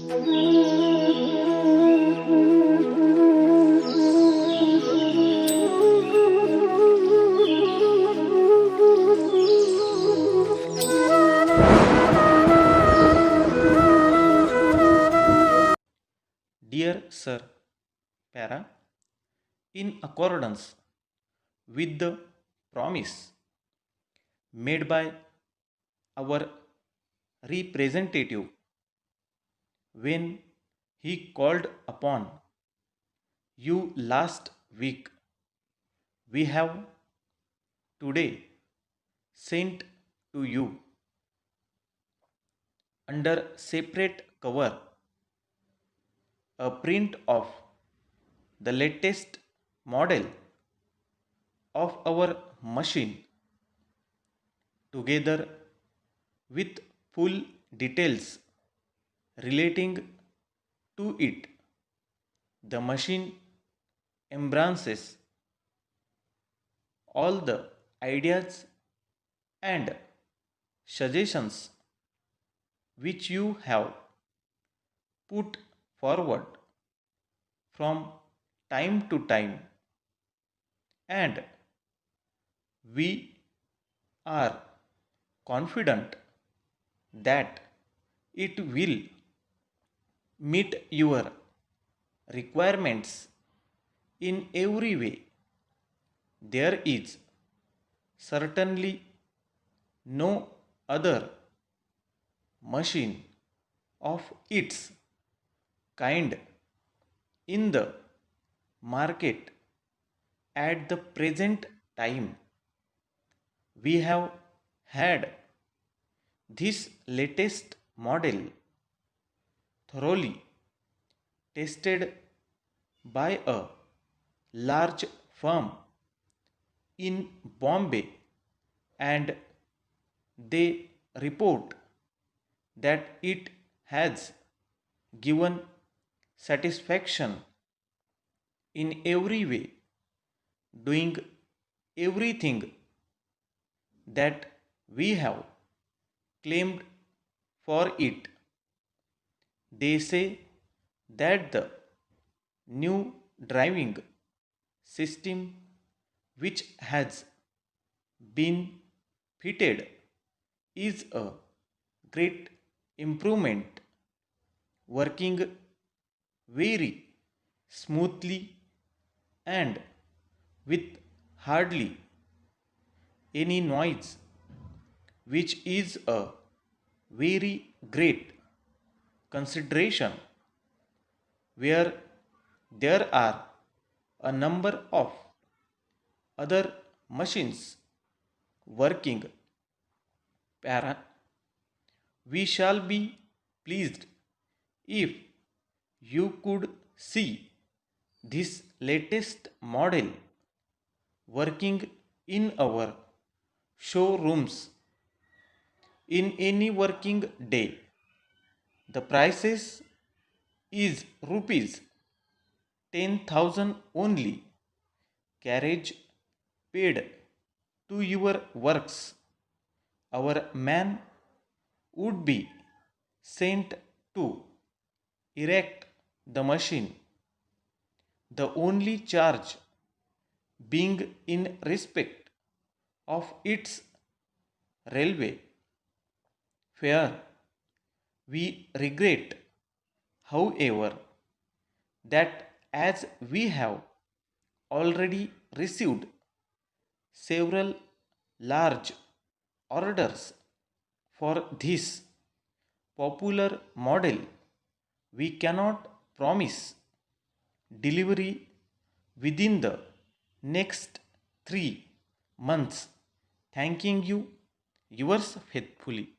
Dear Sir, Para, in accordance with the promise made by our representative when he called upon you last week, we have today sent to you under separate cover a print of the latest model of our machine together with full details relating to it. The machine embraces all the ideas and suggestions which you have put forward from time to time, and we are confident that it will meet your requirements in every way. There is certainly no other machine of its kind in the market at the present time. We have had this latest model thoroughly tested by a large firm in Bombay, and they report that it has given satisfaction in every way, doing everything that we have claimed for it. They say that the new driving system which has been fitted is a great improvement, working very smoothly and with hardly any noise, which is a very great consideration where there are a number of other machines working. Para, we shall be pleased if you could see this latest model working in our showrooms in any working day. The prices is rupees 10,000 only. Carriage paid to your works. Our man would be sent to erect the machine. The only charge being in respect of its railway fare. We regret, however, that as we have already received several large orders for this popular model, we cannot promise delivery within the next 3 months. Thanking you, yours faithfully.